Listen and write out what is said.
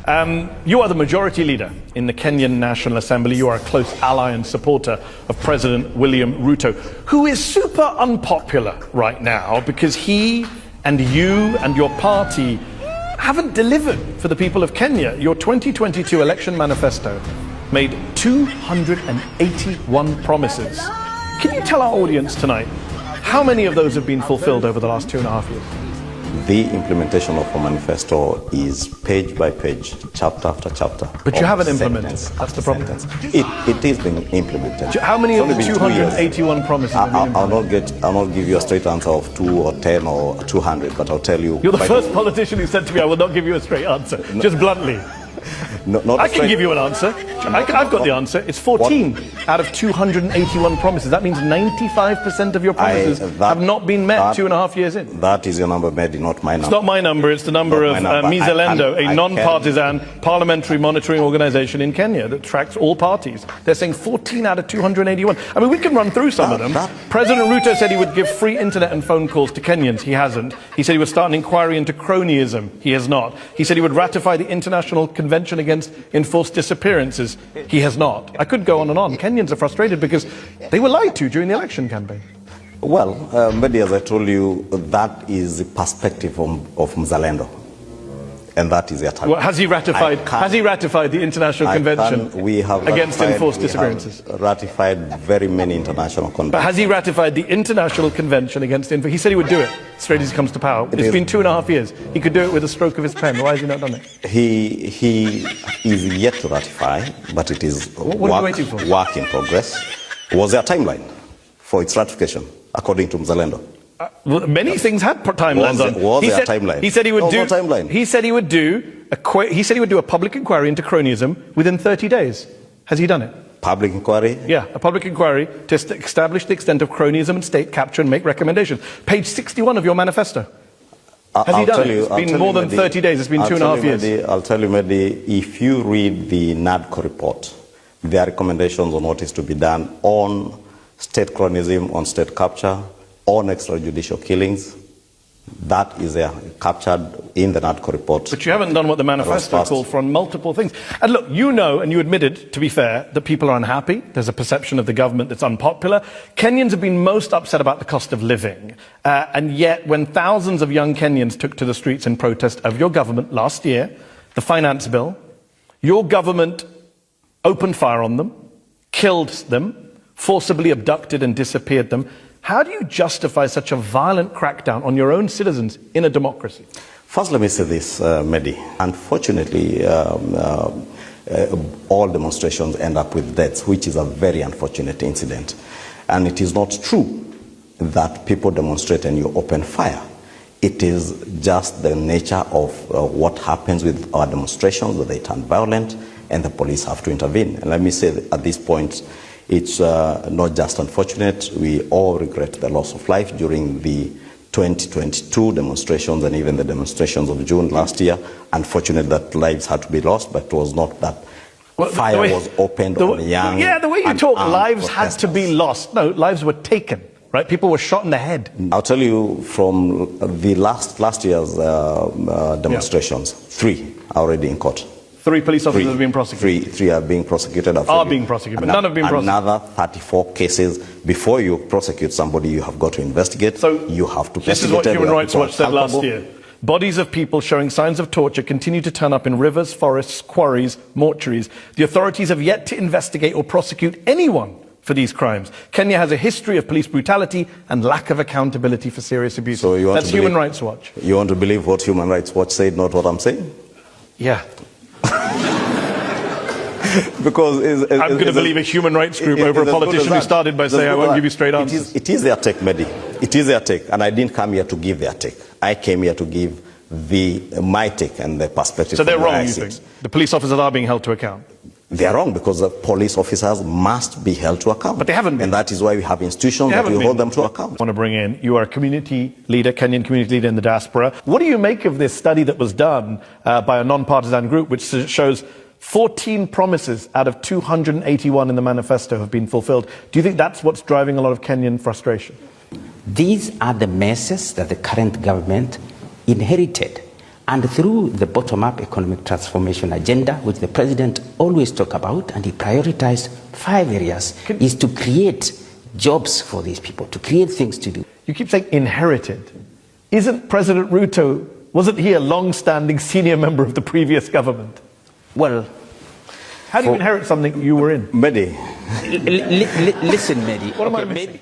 You are the majority leader in the Kenyan National Assembly. You are a close ally and supporter of President William Ruto, who is super unpopular right now because he and you and your party haven't delivered for the people of Kenya. Your 2022 election manifesto made 281 promises. Can you tell our audience tonight how many of those have been fulfilled over the last 2.5 years? The implementation of a manifesto is page by page, chapter after chapter. But you haven't implemented. That's the problem. It is being implemented. How many of the 281 promises have been implemented? I'll not give you a straight answer of 2 or 10 or 200, but I'll tell you. You're the first politician who said to me, I will not give you a straight answer, just bluntly. I can give you an answer. I've got the answer. It's 14 out of 281 promises. That means 95% of your promises have not been met 2.5 years in. That is your number, Mehdi, not my number. It's not my number. It's the number of Mizalendo, a non-partisan parliamentary monitoring organization in Kenya that tracks all parties. They're saying 14 out of 281. I mean, we can run through some of them. President Ruto said he would give free internet and phone calls to Kenyans. He hasn't. He said he would start an inquiry into cronyism. He has not. He said he would ratify the International Convention against Enforced Disappearances. He has not. I could go on and on. Kenyans are frustrated because they were lied to during the election campaign. Well, Mehdi, as I told you, that is the perspective of Mzalendo. And that is their target. Well, has he ratified the International Convention against Enforced Disappearances? We have ratified very many international conventions. But has he ratified the International Convention against He said he would do it straight as he comes to power. It's been 2.5 years. He could do it with a stroke of his pen. Why has he not done it? He is yet to ratify, but it is work in progress. Was there a timeline for its ratification, according to Mzalendo? Well, many things had timelines on. Was there a timeline? He said he would no do. Timeline. He said he would do a public inquiry into cronyism within 30 days. Has he done it? Public inquiry? Yeah, a public inquiry to establish the extent of cronyism and state capture and make recommendations. Page 61 of your manifesto. Has he done it? It's been more than 30 days. It's been 2.5 years. I'll tell you, Mehdi, if you read the NADCO report, there are recommendations on what is to be done on state cronyism, on state capture, on extrajudicial killings. That is captured in the NADCO report. But you haven't done what the manifesto called for on multiple things. And look, you know, and you admitted, to be fair, that people are unhappy. There's a perception of the government that's unpopular. Kenyans have been most upset about the cost of living. And yet, when thousands of young Kenyans took to the streets in protest of your government last year, the finance bill, your government opened fire on them, killed them, forcibly abducted and disappeared them. How do you justify such a violent crackdown on your own citizens in a democracy? First, let me say this, Mehdi. Unfortunately, all demonstrations end up with deaths, which is a very unfortunate incident. And it is not true that people demonstrate and you open fire. It is just the nature of what happens with our demonstrations, that they turn violent and the police have to intervene. And let me say that at this point, it's not just unfortunate. We all regret the loss of life during the 2022 demonstrations and even the demonstrations of June last year. Unfortunate that lives had to be lost, but it was not that fire was opened on young. Yeah, the way you talk, lives had to be lost. No, lives were taken, right? People were shot in the head. I'll tell you from the last year's demonstrations, 3 are already in court. 3 police officers have been prosecuted. Three are being prosecuted. Are being prosecuted, but none have been prosecuted. Another 34 cases. Before you prosecute somebody, you have got to investigate. So you have to. This is what Human Rights Watch said last year. Bodies of people showing signs of torture continue to turn up in rivers, forests, quarries, mortuaries. The authorities have yet to investigate or prosecute anyone for these crimes. Kenya has a history of police brutality and lack of accountability for serious abuse. So that's Human Rights Watch. You want to believe what Human Rights Watch said, not what I'm saying? Yeah. Because I'm going to believe a human rights group over a politician who started by saying, I won't give you straight answers. It is their take, Mehdi. It is their take. And I didn't come here to give their take. I came here to give my take and the perspective. So they're wrong, you think? The police officers are being held to account? They are wrong because the police officers must be held to account. But they haven't been. And that is why we have institutions that will hold them to account. I want to bring in, you are a community leader, Kenyan community leader in the diaspora. What do you make of this study that was done by a non-partisan group which shows 14 promises out of 281 in the manifesto have been fulfilled? Do you think that's what's driving a lot of Kenyan frustration? These are the messes that the current government inherited. And through the bottom-up economic transformation agenda, which the president always talks about, and he prioritized 5 areas, is to create jobs for these people, to create things to do. You keep saying inherited. Isn't President Ruto, wasn't he a long-standing senior member of the previous government? Well, how do you inherit something you were in? Mehdi. listen, Mehdi. What am I Okay, missing?